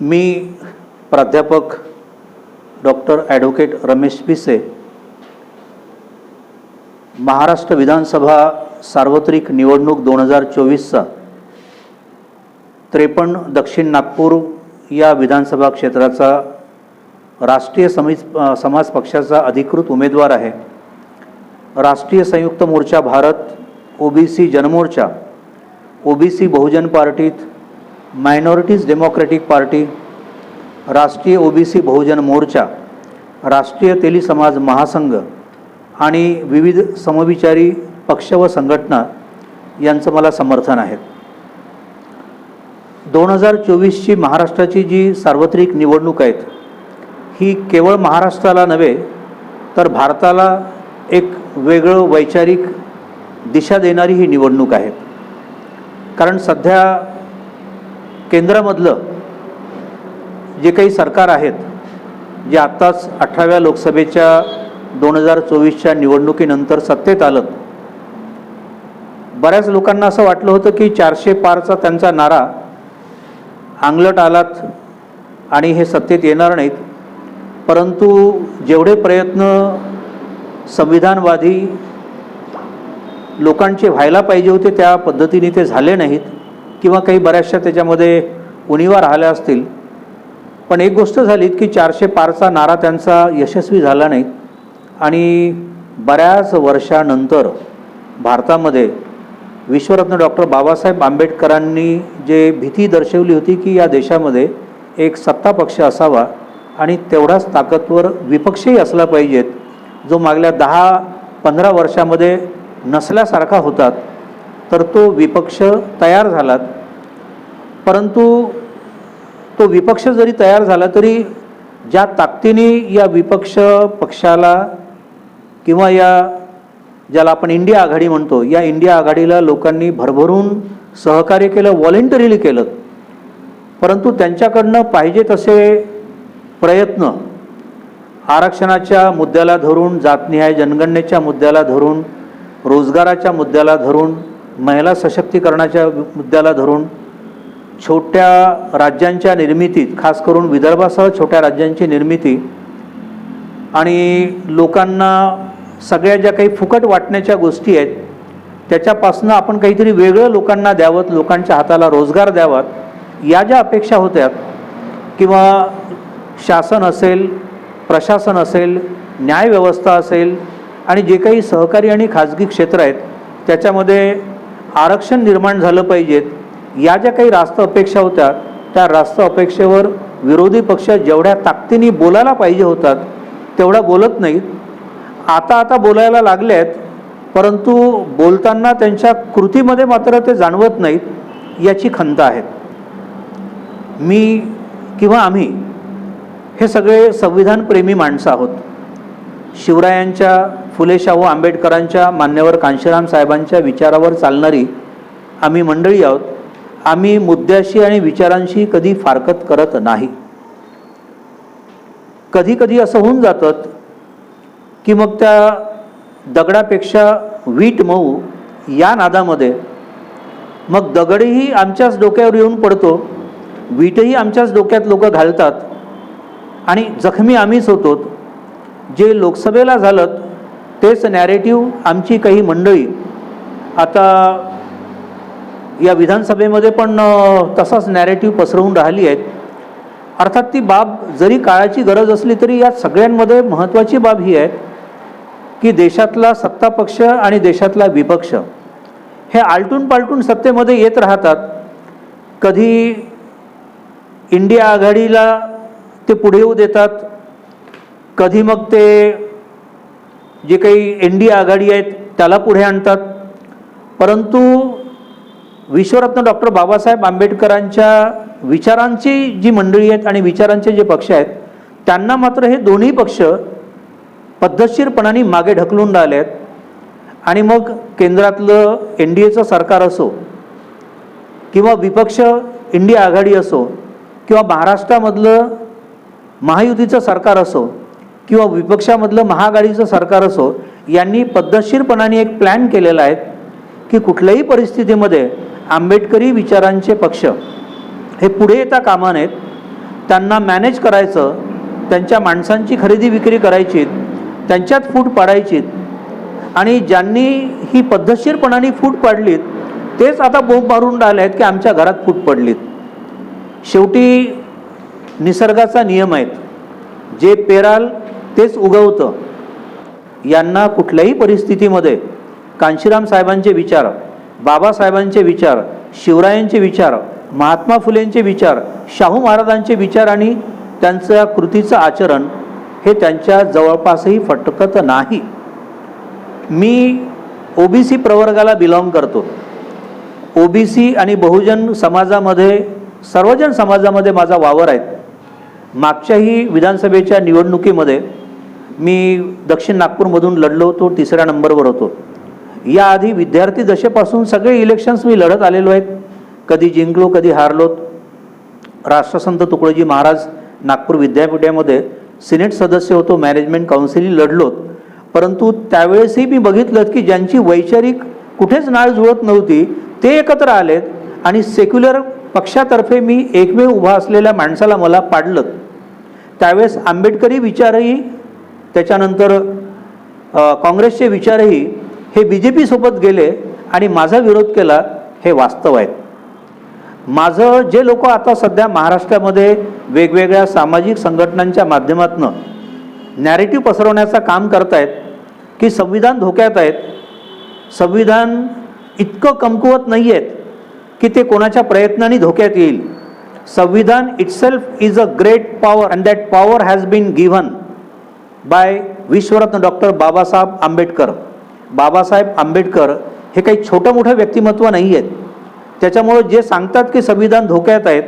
मी प्राध्यापक doctor advocate Ramesh पिसे, महाराष्ट्र विधानसभा सार्वत्रिक निवडणूक 2024चा 53 दक्षिण नागपूर या विधानसभा क्षेत्राचा राष्ट्रीय समाज पक्षाचा अधिकृत उमेदवार आहे। राष्ट्रीय संयुक्त मोर्चा भारत, ओबीसी जनमोर्चा, ओबीसी बहुजन पार्टीत, मायनॉरिटीज डेमोक्रेटिक पार्टी, राष्ट्रीय ओबीसी बहुजन मोर्चा, राष्ट्रीय तेली समाज महासंघ आणि विविध समविचारी पक्ष व संघटना यांचं मला समर्थन आहे। 2024ची महाराष्ट्राची जी सार्वत्रिक निवडणूक आहे ही केवळ महाराष्ट्राला नव्हे तर भारताला एक वेगळं वैचारिक दिशा देणारी ही निवडणूक आहे। कारण सध्या केंद्रामधलं जे काही सरकार आहेत, जे आत्ताच 18व्या लोकसभेच्या 2024च्या निवडणुकीनंतर सत्तेत आलं, बऱ्याच लोकांना असं वाटलं होतं की 400 पारचा त्यांचा नारा अंगलट आलात आणि हे सत्तेत येणार नाहीत। परंतु जेवढे प्रयत्न संविधानवादी लोकांचे व्हायला पाहिजे होते त्या पद्धतीने ते झाले नाहीत किंवा काही बऱ्याचशा त्याच्यामध्ये उणिवा राहिल्या असतील। पण एक गोष्ट झाली की 400 पारचा नारा त्यांचा यशस्वी झाला नाही आणि बऱ्याच वर्षानंतर भारतामध्ये विश्वरत्न डॉक्टर बाबासाहेब आंबेडकरांनी जे भीती दर्शवली होती की या देशामध्ये एक सत्ता पक्ष असावा आणि तेवढाच ताकदवर विपक्षही असला पाहिजेत, जो मागल्या 10-15 वर्षामध्ये नसल्यासारखा होता, तर तो विपक्ष तयार झाला। परंतु तो विपक्ष जरी तयार झाला तरी ज्या ताकदीने या विपक्ष पक्षाला किंवा या ज्याला आपण इंडिया आघाडी म्हणतो, या इंडिया आघाडीला लोकांनी भरभरून सहकार्य केलं, व्हॉलेंटरीली केलं। परंतु त्यांच्याकडनं पाहिजे तसे प्रयत्न आरक्षणाच्या मुद्द्याला धरून, जातनिहाय जनगणनेच्या मुद्द्याला धरून, रोजगाराच्या मुद्द्याला धरून, महिला सशक्तीकरणाच्या मुद्द्याला धरून, छोट्या राज्यांच्या निर्मितीत, खास करून विदर्भासह छोट्या राज्यांची निर्मिती आणि लोकांना सगळ्या ज्या काही फुकट वाटण्याच्या गोष्टी आहेत त्याच्यापासून आपण काहीतरी वेगळं लोकांना द्यावं, लोकांच्या हाताला रोजगार द्यावा, या ज्या अपेक्षा होत्या, किंवा शासन असेल, प्रशासन असेल, न्यायव्यवस्था असेल आणि जे काही सहकारी आणि खाजगी क्षेत्र आहेत त्याच्यामध्ये आरक्षण निर्माण झालं पाहिजेत, या ज्या काही रास्त अपेक्षा होत्या त्या रास्त अपेक्षेवर विरोधी पक्ष जेवढ्या ताकदीने बोलायला पाहिजे होतात तेवढा बोलत नाहीत। आता बोलायला लागले आहेत, परंतु बोलताना त्यांच्या कृतीमध्ये मात्र ते जाणवत नाहीत, याची खंत आहे। मी किंवा आम्ही हे सगळे संविधानप्रेमी माणसं आहोत। शिवरायांच्या, फुले शाहू आंबेडकरांच्या, मान्यवर कांशीराम साहेबांच्या विचारावर चालणारी आम्ही मंडळी आहोत। आम्ही मुद्द्याशी आणि विचारांशी कधी फारकत करत नाही। कधी कधी असं होऊन जातं की मग त्या दगडापेक्षा वीट मऊ या नादामध्ये मग दगडही आमच्याच डोक्यावर येऊन पडतो, वीटही आमच्याच डोक्यात लोक घालतात आणि जखमी आम्हीच होतो। जे लोकसभेला झालं तेच नॅरेटिव्ह आमची काही मंडळी आता या विधानसभेमध्ये पण तसाच नॅरेटिव्ह पसरवून राहिली आहेत। अर्थात ती बाब जरी काळाची गरज असली तरी या सगळ्यांमध्ये महत्त्वाची बाब ही आहे की देशातला सत्ता पक्ष आणि देशातला विपक्ष हे आलटून पालटून सत्तेमध्ये येत राहतात। कधी इंडिया आघाडीला ते पुढे येऊ देतात, कधी मग ते जे काही इंडिया आघाडी आहेत त्याला पुढे आणतात। परंतु विश्वरत्न डॉक्टर बाबासाहेब आंबेडकरांच्या विचारांची जी मंडळी आहेत आणि विचारांचे जे पक्ष आहेत त्यांना मात्र हे दोन्ही पक्ष पद्धतशीरपणाने मागे ढकलून राहिले आहेत। आणि मग केंद्रातलं NDAचं सरकार असो किंवा विपक्ष इंडिया आघाडी असो किंवा महाराष्ट्रामधलं महायुतीचं सरकार असो किंवा विपक्षामधलं महाआघाडीचं सरकार असो, यांनी पद्धतशीरपणाने एक प्लॅन केलेला आहे की कुठल्याही परिस्थितीमध्ये आंबेडकरी विचारांचे पक्ष हे पुढे येता कामा नयेत त्यांना मॅनेज करायचं, त्यांच्या माणसांची खरेदी विक्री करायची, त्यांच्यात फूट पाडायची आणि ज्यांनी ही पद्धतशीरपणाने फूट पाडलीत तेच आता बोंब मारून राहिले आहेत की आमच्या घरात फूट पडलीत. शेवटी निसर्गाचा नियम आहे, जे पेराल तेच उगवतं. यांना कुठल्याही परिस्थितीमध्ये कांशीराम साहेबांचे विचार, बाबासाहेबांचे विचार, शिवरायांचे विचार, महात्मा फुलेंचे विचार, शाहू महाराजांचे विचार आणि त्यांच्या कृतीचं आचरण हे त्यांच्या जवळपासही फटकत नाही. मी ओबीसी प्रवर्गाला बिलॉंग करतो. ओबीसी आणि बहुजन समाजामध्ये, सर्वजन समाजामध्ये माझा वावर आहे. मागच्याही विधानसभेच्या निवडणुकीमध्ये मी दक्षिण नागपूरमधून लढलो होतो, 3ऱ्या नंबरवर होतो. याआधी विद्यार्थी दशेपासून सगळे इलेक्शन्स मी लढत आलेलो आहेत. कधी जिंकलो, कधी हारलोत. राष्ट्रसंत तुकडोजी महाराज नागपूर विद्यापीठामध्ये सिनेट सदस्य होतो, मॅनेजमेंट काउन्सिल लढलोत. परंतु त्यावेळेसही मी बघितलं की ज्यांची वैचारिक कुठेच नाळ जुळत नव्हती ते एकत्र आलेत आणि सेक्युलर पक्षातर्फे मी एकमेव उभा असलेल्या माणसाला मला पाडलं. त्यावेळेस आंबेडकरी विचारही, त्याच्यानंतर काँग्रेसचे विचारही हे BJP सोबत गेले आणि माझा विरोध केला, हे वास्तव आहे. माझं जे लोक आता सध्या महाराष्ट्रामध्ये वेगवेगळ्या सामाजिक संघटनांच्या माध्यमातून नॅरेटिव्ह पसरवण्याचं काम करतायत की संविधान धोक्यात आहेत, संविधान इतकं कमकुवत नाही आहेत की ते कोणाच्या प्रयत्नांनी धोक्यात येईल. Samvidhan itself is a great power and that power has been given by Vishwaratna doctor Babasaheb Ambedkar. Babasaheb Ambedkar हे काही छोटं मोठं व्यक्तिमत्व नाही आहेत. त्याच्यामुळे जे सांगतात की संविधान धोक्यात आहेत,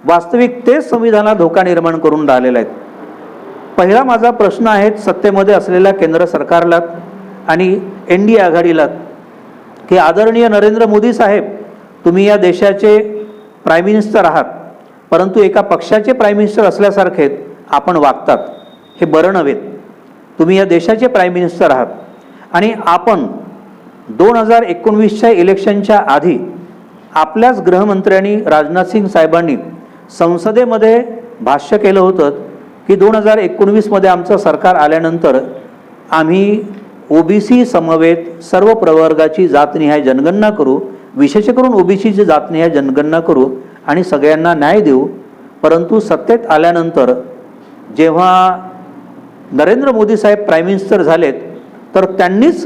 वास्तविक तेच संविधानाला धोका निर्माण करून राहिलेले आहेत. पहिला माझा प्रश्न आहे सत्तेमध्ये असलेल्या केंद्र सरकारला आणि NDA आघाडीला की आदरणीय नरेंद्र मोदी साहेब, तुम्ही या देशाचे प्राईम मिनिस्टर आहात, परंतु एका पक्षाचे प्राईम मिनिस्टर असल्यासारखे आपण वागतात, हे बरं नव्हे. तुम्ही या देशाचे प्राईम मिनिस्टर आहात आणि आपण 2019च्या इलेक्शनच्या आधी आपल्याच गृहमंत्र्यांनी राजनाथ सिंग साहेबांनी संसदेमध्ये भाष्य केलं होतं की 2019मध्ये आमचं सरकार आल्यानंतर आम्ही ओबीसी समवेत सर्व प्रवर्गाची जातनिहाय जनगणना करू, विशेष करून ओबीसीची जातनिहाय जनगणना करू आणि सगळ्यांना न्याय देऊ. परंतु सत्तेत आल्यानंतर जेव्हा नरेंद्र मोदी साहेब प्राईम मिनिस्टर झालेत तर त्यांनीच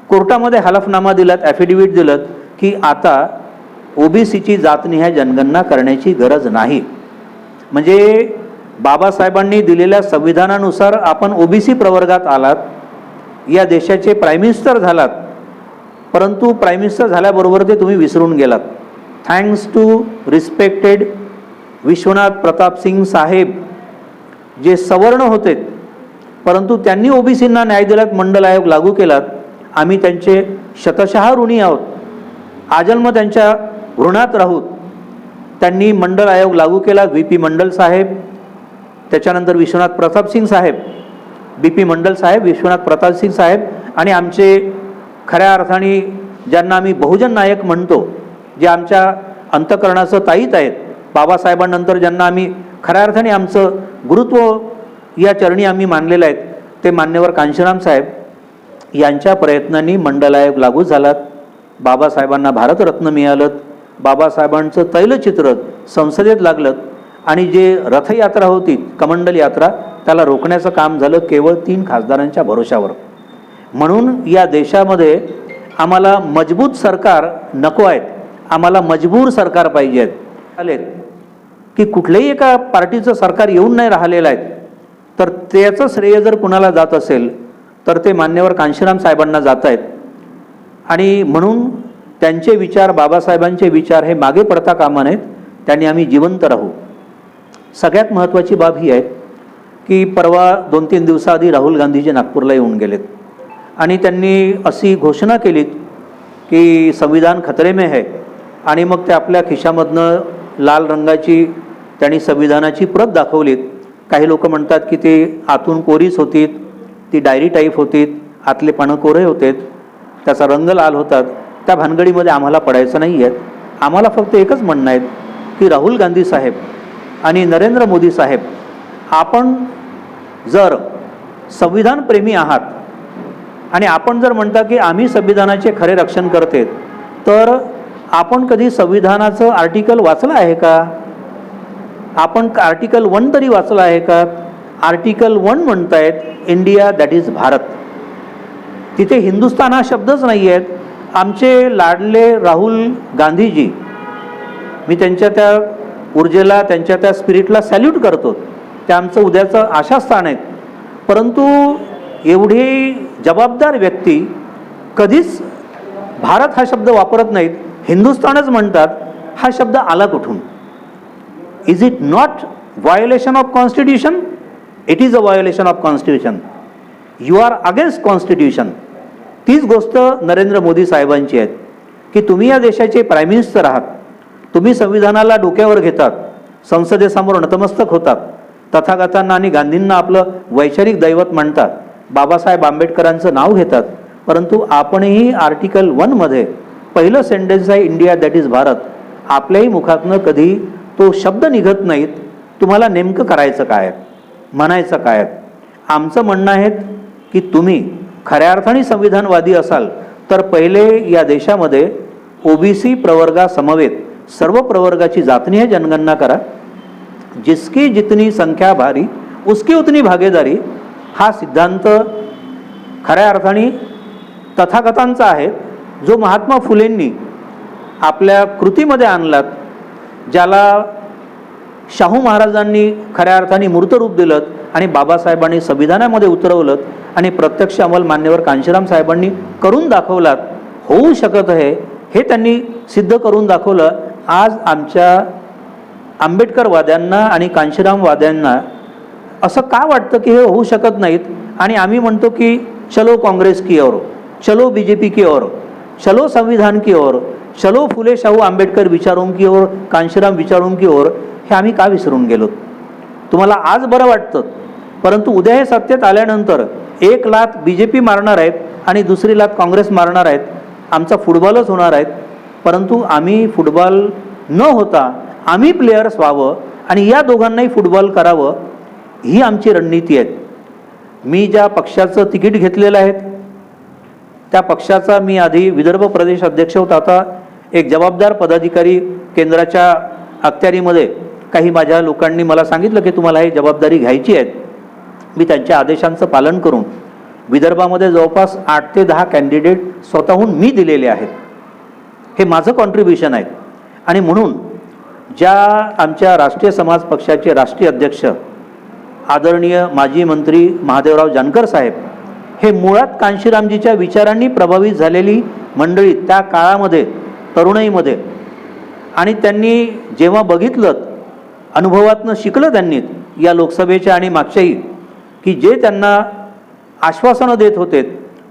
कोर्टामध्ये हलफनामा दिलात, ॲफिडेव्हिट दिलं की आता ओबीसीची जातनिहाय जनगणना करण्याची गरज नाही. म्हणजे बाबासाहेबांनी दिलेल्या संविधानानुसार आपण ओबीसी प्रवर्गात आलात, या देशाचे प्राईम मिनिस्टर झालात, परंतु प्राईम मिनिस्टर झाल्याबरोबर ते तुम्ही विसरून गेलात. Thanks to respected Vishwanath Pratap Singh साहेब, जे सवर्ण होते परंतु त्यांनी ओबीसींना न्याय दिलात, मंडल आयोग लागू केलात. आम्ही त्यांचे शतशः ऋणी आहोत, आजन्म त्यांच्या ऋणात राहूत. त्यांनी मंडल आयोग लागू केला, VP मंडल साहेब, त्याच्यानंतर विश्वनाथ प्रताप सिंग साहेब, BP मंडल साहेब, विश्वनाथ प्रताप सिंग साहेब आणि आमचे खऱ्या अर्थाने ज्यांना आम्ही बहुजन नायक म्हणतो, जे आमच्या अंतःकरणाचं ताईत आहेत, बाबासाहेबांनंतर ज्यांना आम्ही खऱ्या अर्थाने आमचं गुरुत्व या चरणी आम्ही मानलेलं आहेत, ते मान्यवर कांशीराम साहेब यांच्या प्रयत्नांनी मंडल आयोग लागू झालात. बाबासाहेबांना भारतरत्न मिळालं, बाबासाहेबांचं तैलचित्र संसदेत लागलं आणि जे रथयात्रा होती, कमंडल यात्रा, त्याला रोखण्याचं काम झालं केवळ 3 खासदारांच्या भरोशावर. म्हणून या देशामध्ये आम्हाला मजबूत सरकार नको आहेत, आम्हाला मजबूर सरकार पाहिजे आहेत. आले की कुठल्याही एका पार्टीचं सरकार येऊन नाही राहिलेलं आहे, तर त्याचं श्रेय जर कुणाला जात असेल तर ते मान्यवर कांशीराम साहेबांना जात आहेत. आणि म्हणून त्यांचे विचार, बाबासाहेबांचे विचार हे मागे पडता कामा नयेत, त्यांनी आम्ही जिवंत राहू. सगळ्यात महत्त्वाची बाब ही आहे की परवा 2-3 दिवसाआधी राहुल गांधीजी नागपूरला येऊन गेलेत आणि त्यांनी अशी घोषणा केलीत की संविधान खतरे में है. आणि मग ते आपल्या खिशामधनं लाल रंगाची त्यांनी संविधानाची प्रत दाखवलीत. काही लोक म्हणतात की ते आतून कोरीच होती, ती डायरी टाईप होती, आतले पानं कोरे होते, त्याचा रंग लाल होतात. त्या भानगडीमध्ये आम्हाला पडायचं नाही आहे. आम्हाला फक्त एकच म्हणणं आहे की राहुल गांधी साहेब आणि नरेंद्र मोदी साहेब, आपण जर संविधानप्रेमी आहात आणि आपण जर म्हणता की आम्ही संविधानाचे खरे रक्षण करते, तर आपण कधी संविधानाचं आर्टिकल वाचलं आहे का? आपण आर्टिकल 1 तरी वाचलं आहे का? आर्टिकल 1 म्हणतायत इंडिया दॅट इज भारत. तिथे हिंदुस्तान हा शब्दच नाही आहेत. आमचे लाडले राहुल गांधीजी, मी त्यांच्या त्या ऊर्जेला, त्यांच्या त्या स्पिरिटला सॅल्यूट करतो. ते आमचं उद्याचं आशास्थान आहेत. परंतु एवढी जबाबदार व्यक्ती कधीच भारत हा शब्द वापरत नाहीत, हिंदुस्थानच म्हणतात. हा शब्द आला कुठून? Is it not violation of constitution? It is a violation of constitution. You are against constitution. तीच गोष्ट नरेंद्र मोदी साहेबांची आहे की तुम्ही या देशाचे प्राईम मिनिस्टर आहात, तुम्ही संविधानाला डोक्यावर घेतात, संसदेसमोर नतमस्तक होतात, तथागतांना आणि गांधींना आपलं वैचारिक दैवत मानतात, बाबासाहेब आंबेडकरांचं नाव घेतात, परंतु आपणही आर्टिकल 1 मध्ये पहिलं सेंटेन्स आहे इंडिया दॅट इज भारत. आपल्याही मुखातनं कधी तो शब्द निघत नाहीत. तुम्हाला नेमकं करायचं काय, म्हणायचं काय? आमचं म्हणणं आहे की तुम्ही खऱ्या अर्थाने संविधानवादी असाल तर पहिले या देशामध्ये ओबीसी प्रवर्गासमवेत सर्व प्रवर्गाची जातनीय जनगणना करा. जिसकी जितनी संख्या भारी उसकी उतनी भागीदारी हा सिद्धांत खऱ्या अर्थाने तथागतांचा आहे, जो महात्मा फुलेंनी आपल्या कृतीमध्ये आणलात, ज्याला शाहू महाराजांनी खऱ्या अर्थाने मूर्तरूप दिलं आणि बाबासाहेबांनी संविधानामध्ये उतरवलं आणि प्रत्यक्ष अंमल मान्यवर कांशीराम साहेबांनी करून दाखवलात. होऊ शकत आहे हे त्यांनी सिद्ध करून दाखवलं. आज आमच्या आंबेडकरवाद्यांना आणि कांशीरामवाद्यांना असं का वाटतं की हे होऊ शकत नाहीत आणि आम्ही म्हणतो की चलो काँग्रेस की ओर, चलो बीजेपी की ओर, चलो संविधान की ओर, चलो फुले शाहू आंबेडकर विचारों की ओर, कांशीराम विचारों की ओर. हे आम्ही का विसरून गेलो? तुम्हाला आज बरं वाटतं, परंतु उद्या हे सत्तेत आल्यानंतर एक लात बीजेपी मारणार आहेत आणि दुसरी लात काँग्रेस मारणार आहेत. आमचा फुटबॉलच होणार आहेत. परंतु आम्ही फुटबॉल न होता आम्ही प्लेयर्स व्हावं आणि या दोघांनाही फुटबॉल करावं, ही आमची रणनीती आहे. मी ज्या पक्षाचं तिकीट घेतलेलं आहे त्या पक्षाचा मी आधी विदर्भ प्रदेश अध्यक्ष होता. आता एक जबाबदार पदाधिकारी केंद्राच्या अखत्यारीमध्ये काही माझ्या लोकांनी मला सांगितलं की तुम्हाला ही जबाबदारी घ्यायची आहे. मी त्यांच्या आदेशांचं पालन करून विदर्भामध्ये जवळपास 8 ते 10 कॅन्डिडेट स्वतःहून मी दिलेले आहेत. हे माझं कॉन्ट्रीब्युशन आहे. आणि म्हणून ज्या आमच्या राष्ट्रीय समाज पक्षाचे राष्ट्रीय अध्यक्ष आदरणीय माजी मंत्री महादेवराव जानकर साहेब, हे मुळात कांशीरामजीच्या विचारांनी प्रभावित झालेली मंडळी त्या काळामध्ये तरुणाईमध्ये, आणि त्यांनी जेव्हा बघितलं, अनुभवातनं शिकलं त्यांनी या लोकसभेच्या आणि मागच्याही, की जे त्यांना आश्वासनं देत होते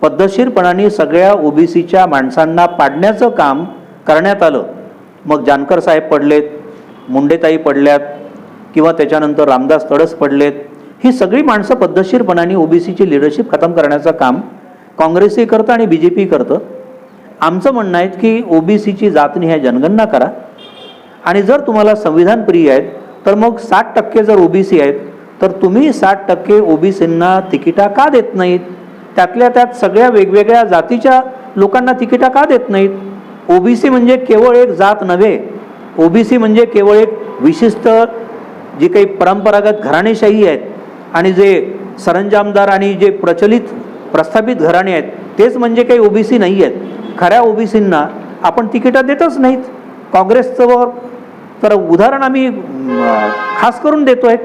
पद्धतशीरपणाने सगळ्या ओबीसीच्या माणसांना पाडण्याचं काम करण्यात आलं. मग जानकर साहेब पडलेत, मुंडेताई पडल्यात, किंवा त्याच्यानंतर रामदास तडस पडलेत. ही सगळी माणसं पद्धतशीरपणाने ओबीसीची लिडरशिप खतम करण्याचं काम काँग्रेसही करतं आणि बीजेपी करतं. आमचं म्हणणं आहे की ओबीसीची जातनिहाय जनगणना करा आणि जर तुम्हाला संविधान प्रिय आहेत तर मग 60% जर ओबीसी आहेत तर तुम्ही 60% ओबीसींना तिकिटा का देत नाहीत? त्यातल्या त्यात सगळ्या वेगवेगळ्या जातीच्या लोकांना तिकिटा का देत नाहीत? ओबीसी म्हणजे केवळ एक जात नव्हे. ओबीसी म्हणजे केवळ एक विशिष्ट जी काही परंपरागत घराणेशाही आहेत आणि जे सरंजामदार आणि जे प्रचलित प्रस्थापित घराणे आहेत तेच म्हणजे काही ओबीसी नाही आहेत. खऱ्या ओबीसींना आपण तिकिटं देतच नाहीत. काँग्रेसचं तर उदाहरण आम्ही खास करून देतो आहे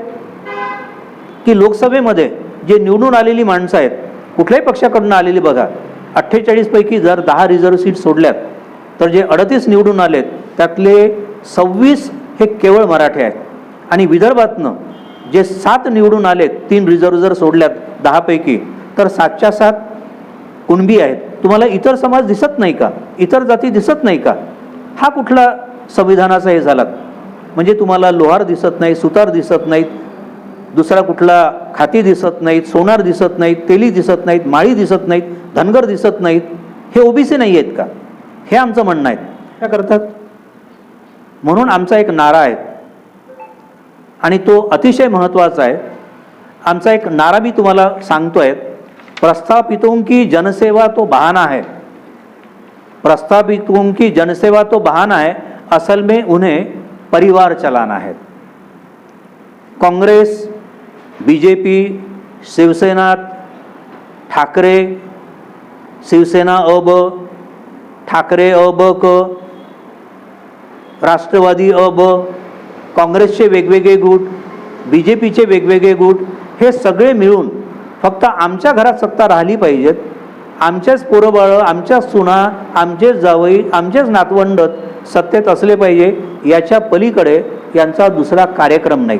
की लोकसभेमध्ये जे निवडून आलेली माणसं आहेत, कुठल्याही पक्षाकडून आलेली बघा, 48 पैकी जर 10 रिझर्व्ह सीट सोडल्यात तर जे 38 निवडून आलेत त्यातले 26 हे केवळ मराठी आहेत. आणि विदर्भातनं जे 7 निवडून आलेत, 3 रिझर्व्ह जर सोडल्यात 10 पैकी, तर 7च्या 7 कुणबी आहेत. तुम्हाला इतर समाज दिसत नाही का? इतर जाती दिसत नाही का? हा कुठला संविधानाचा हे झाला? म्हणजे तुम्हाला लोहार दिसत नाही, सुतार दिसत नाहीत, दुसरा कुठला खाती दिसत नाहीत, सोनार दिसत नाहीत, तेली दिसत नाहीत, माळी दिसत नाहीत, धनगर दिसत नाहीत. हे ओबीसी नाही आहेत का? हे आमचं म्हणणं आहे. काय करतात? म्हणून आमचा एक नारा आहे आणि तो अतिशय महत्त्वाचा आहे. आमचा एक नारा मी तुम्हाला सांगतोय, प्रस्थापितों की जनसेवा तो बहाना है, प्रस्थापितों की जनसेवा तो बहाना है, असल में उन्हें परिवार चलाना है. काँग्रेस, बीजेपी, शिवसेना, ठाकरे, शिवसेना अब, ठाकरे अब क, राष्ट्रवादी अब, काँग्रेसचे वेगवेगळे गुट, बीजेपीचे वेगवेगळे गुट, हे सगळे मिळून फक्त आमच्या घरात सत्ता राहिली पाहिजेत, आमचेच पोरंबाळं, आमच्याच सुना, आमचेच जावई, आमचेच नातवंड सत्तेत असले पाहिजे, याच्या पलीकडे यांचा दुसरा कार्यक्रम नाही.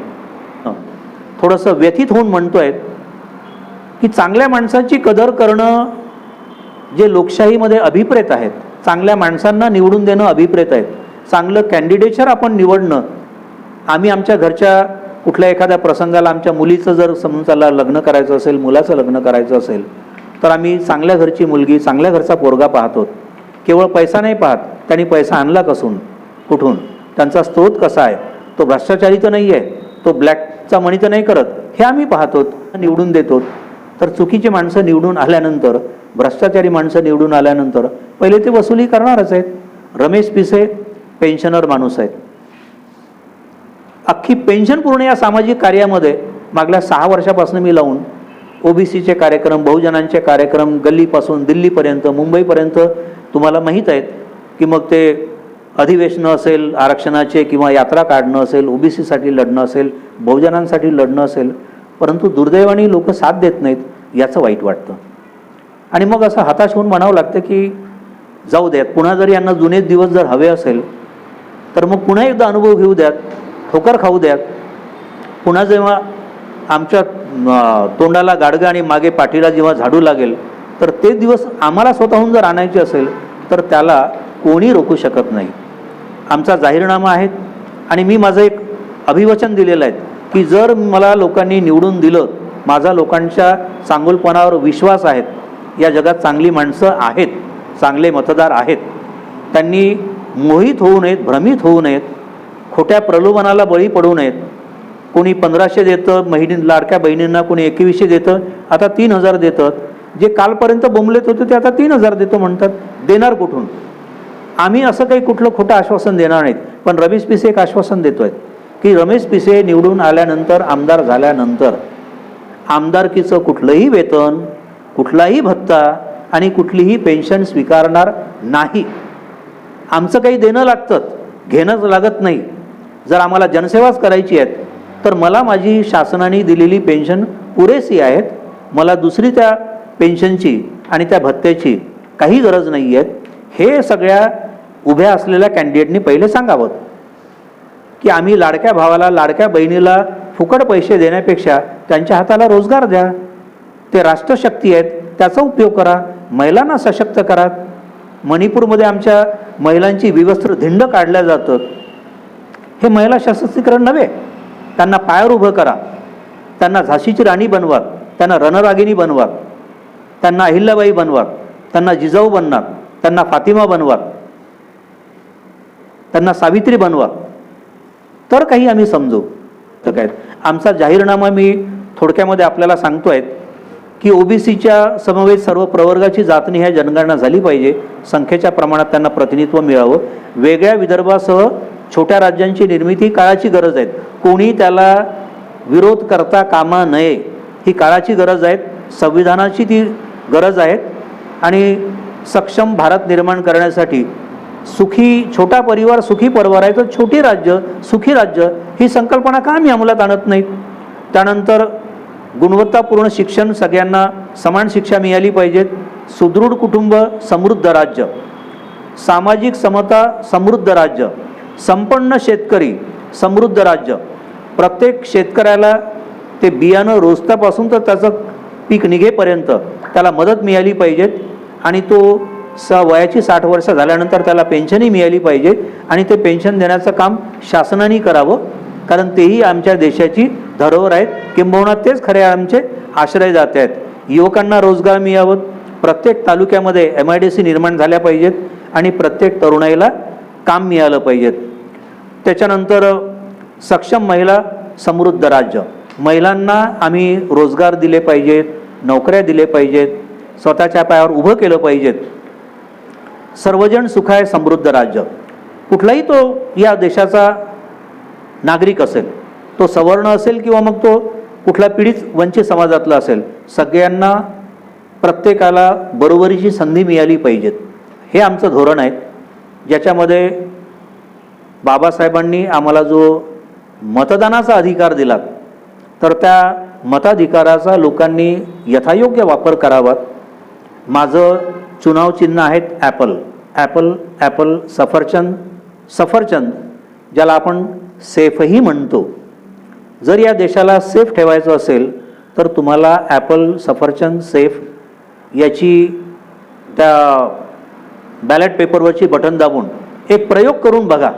थोडंसं व्यथित होऊन म्हणतोय की चांगल्या माणसाची कदर करणं जे लोकशाहीमध्ये अभिप्रेत आहेत, चांगल्या माणसांना निवडून देणं अभिप्रेत आहेत, चांगलं कॅन्डिडेचर आपण निवडणं. आम्ही आमच्या घरच्या कुठल्या एखाद्या प्रसंगाला आमच्या मुलीचं जर समजायला लग्न करायचं असेल, मुलाचं लग्न करायचं असेल, तर आम्ही चांगल्या घरची मुलगी, चांगल्या घरचा पोरगा पाहतो. केवळ पैसा नाही पाहत, त्यांनी पैसा आणला कुठून, त्यांचा स्रोत कसा आहे, तो भ्रष्टाचारी तर नाही आहे, तो ब्लॅकचा मनी तर नाही करत, हे आम्ही पाहतो, निवडून देतो. तर चुकीची माणसं निवडून आल्यानंतर, भ्रष्टाचारी माणसं निवडून आल्यानंतर पहिले ते वसुली करणारच आहेत. रमेश पिसे पेन्शनर माणूस आहेत. अख्खी पेन्शन पूर्ण या सामाजिक कार्यामध्ये मागल्या 6 वर्षापासून मी लावून ओबीसीचे कार्यक्रम, बहुजनांचे कार्यक्रम, गल्लीपासून दिल्लीपर्यंत, मुंबईपर्यंत तुम्हाला माहीत आहेत की मग ते अधिवेशनं असेल आरक्षणाचे, किंवा यात्रा काढणं असेल, ओबीसीसाठी लढणं असेल, बहुजनांसाठी लढणं असेल, परंतु दुर्दैवाने लोक साथ देत नाहीत, याचं वाईट वाटतं. आणि मग असं हताश होऊन म्हणावं लागतं की जाऊ द्यात, पुन्हा जर यांना जुने दिवस जर हवे असेल तर मग पुन्हा एकदा अनुभव घेऊ द्यात, ठोकर खाऊ द्यात. पुन्हा जेव्हा आमच्या तोंडाला गाडगं आणि मागे पाठीला जेव्हा झाडू लागेल, तर ते दिवस आम्हाला स्वतःहून जर आणायचे असेल तर त्याला कोणी रोखू शकत नाही. आमचा जाहीरनामा आहे आणि मी माझं एक अभिवचन दिलेलं आहे की जर मला लोकांनी निवडून दिलं, माझा लोकांच्या चांगुलपणावर विश्वास आहे, या जगात चांगली माणसं आहेत, चांगले मतदार आहेत, त्यांनी मोहित होऊ नयेत, भ्रमित होऊ नयेत, खोट्या प्रलोभनाला बळी पडू नयेत. कोणी 1500 देतं लाडक्या बहिणींना, कोणी 2100 देतं, आता 3000 देतं. जे कालपर्यंत बोंबलेत होते ते आता 3000 देतो म्हणतात. देणार कुठून? आम्ही असं काही कुठलं खोटं आश्वासन देणार नाहीत. पण रमेश पिसे एक आश्वासन देतोय की रमेश पिसे निवडून आल्यानंतर, आमदार झाल्यानंतर आमदारकीचं कुठलंही वेतन, कुठलाही भत्ता आणि कुठलीही पेन्शन स्वीकारणार नाही. आमचं काही देणं लागतं, घेणंच लागत नाही. जर आम्हाला जनसेवाच करायची आहे तर मला माझी शासनाने दिलेली पेन्शन पुरेशी आहेत, मला दुसरी त्या पेन्शनची आणि त्या भत्त्याची काही गरज नाही आहे. हे सगळ्या उभ्या असलेल्या कॅन्डिडेटनी पहिले सांगावं की आम्ही लाडक्या भावाला, लाडक्या बहिणीला फुकट पैसे देण्यापेक्षा त्यांच्या हाताला रोजगार द्या. ते राष्ट्रशक्ती आहेत, त्याचा उपयोग करा, महिलांना सशक्त करा. मणिपूरमध्ये आमच्या महिलांची विवस्त्र धिंड काढल्या जातं. हे महिला सशक्तीकरण नव्हे. त्यांना पायावर उभं करा, त्यांना झाशीची राणी बनवा, त्यांना रणरागिणी बनवा, त्यांना अहिल्याबाई बनवा, त्यांना जिजाऊ बनवा, त्यांना फातिमा बनवा, त्यांना सावित्री बनवा, तर काही आम्ही समजू. तर काय आमचा जाहीरनामा मी थोडक्यामध्ये आपल्याला सांगतोय की ओबीसीच्या समवेत सर्व प्रवर्गाची जातनी ह्या जनगणना झाली पाहिजे. संख्येच्या प्रमाणात त्यांना प्रतिनिधित्व मिळावं. वेगळ्या विदर्भासह छोट्या राज्यांची निर्मिती काळाची गरज आहे. कोणी त्याला विरोध करता कामा नये, ही काळाची गरज आहे, संविधानाची ती गरज आहे. आणि सक्षम भारत निर्माण करण्यासाठी सुखी छोटा परिवार सुखी परिवार आहे, तर छोटी राज्य सुखी राज्य ही संकल्पना का आम्ही अंमलात आणत नाहीत. त्यानंतर गुणवत्तापूर्ण शिक्षण, सगळ्यांना समान शिक्षा मिळाली पाहिजे. सुदृढ कुटुंब समृद्ध राज्य, सामाजिक समता समृद्ध राज्य, संपन्न शेतकरी समृद्ध राज्य. प्रत्येक शेतकऱ्याला ते बियाणं रोजतापासून तर त्याचं पीक निघेपर्यंत त्याला मदत मिळाली पाहिजे. आणि तो वयाची 60 वर्ष झाल्यानंतर त्याला पेन्शनही मिळाली पाहिजे. आणि ते पेन्शन देण्याचं काम शासनाने करावं, कारण तेही आमच्या देशाची धरोहर आहेत. किंबहुना तेच खरे आमचे आश्रयदाते आहेत. युवकांना रोजगार मिळावं, प्रत्येक तालुक्यामध्ये MIDC निर्माण झाल्या पाहिजेत आणि प्रत्येक तरुणाईला काम मिळालं पाहिजे. त्याच्यानंतर सक्षम महिला, समृद्ध राज्य. महिलांना आम्ही रोजगार दिले पाहिजेत, नोकऱ्या दिले पाहिजेत, स्वतःच्या पायावर उभं केलं पाहिजेत. सर्वजण सुखाय समृद्ध राज्य. कुठलाही तो या देशाचा नागरिक असेल, तो सवर्ण असेल किंवा मग तो कुठला पीडित वंचित समाजातला असेल, सगळ्यांना प्रत्येकाला बरोबरीची संधी मिळाली पाहिजेत. हे आमचं धोरण आहे, ज्याच्यामध्ये बाबासाहेबांनी आम्हाला जो मतदानाचा अधिकार दिला, तर त्या मताधिकाराचा लोकांनी यथायोग्य वापर करावा. माझं चुनाव चिन्ह आहेत ॲपल. ॲपल ॲपल सफरचंद सफरचंद, ज्याला आपण सेफही म्हणतो. जर या देशाला सेफ ठेवायचं असेल तर तुम्हाला ॲपल सफरचंद सेफ याची त्या बॅलेट पेपरवरची बटन दाबून एक प्रयोग करून बघा.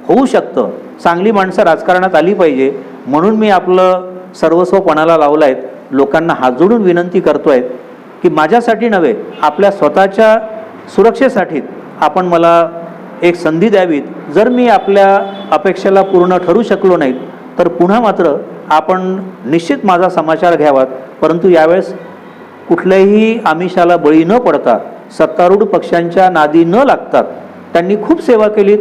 होऊ शकतं. चांगली माणसं राजकारणात आली पाहिजे म्हणून मी आपलं सर्वस्व पणाला लावलं आहे. लोकांना हात जोडून विनंती करतो आहे की माझ्यासाठी नव्हे, आपल्या स्वतःच्या सुरक्षेसाठी आपण मला एक संधी द्यावीत. जर मी आपल्या अपेक्षेला पूर्ण ठरू शकलो नाही तर पुन्हा मात्र आपण निश्चित माझा समाचार घ्यावा. परंतु यावेळेस कुठल्याही आमिषाला बळी न पडता, सत्तारूढ पक्षांच्या नादी न लागतात. त्यांनी खूप सेवा केलीत,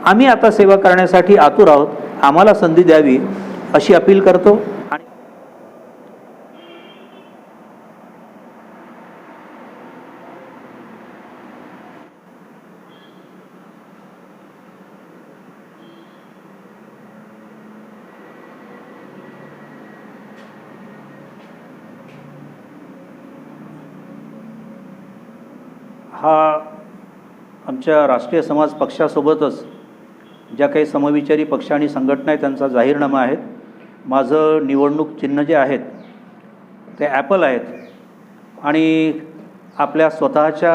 आम्ही आता सेवा करण्यासाठी आतुर आहोत. आम्हाला संधी द्यावी अशी अपील करतो. आणि हा आमच्या राष्ट्रीय समाज पक्षासोबतच ज्या काही समविचारी पक्ष आणि संघटना आहेत त्यांचा जाहीरनामा आहे. माझं निवडणूक चिन्ह जे आहेत ते ॲपल आहेत आणि आपल्या स्वतःच्या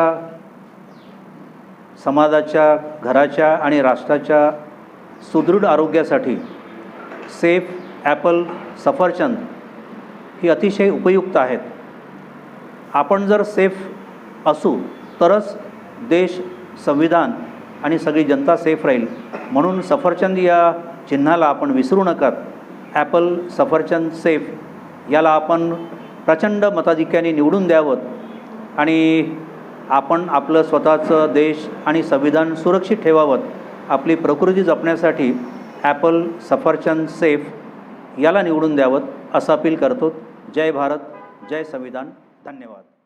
समाजाच्या, घराच्या आणि राष्ट्राच्या सुदृढ आरोग्यासाठी सेफ ॲपल सफरचंद ही अतिशय उपयुक्त आहेत. आपण जर सेफ असू तरच देश, संविधान आणि सगळी जनता सेफ राहील. म्हणून सफरचंद या चिन्हाला आपण विसरू नका. ॲपल सफरचंद सेफ याला आपण प्रचंड मताधिक्याने निवडून द्यावं आणि आपण आपलं स्वतःचं देश आणि संविधान सुरक्षित ठेवावं. आपली प्रकृती जपण्यासाठी ॲपल सफरचंद सेफ याला निवडून द्यावं असं अपील करतो. जय भारत, जय संविधान. धन्यवाद.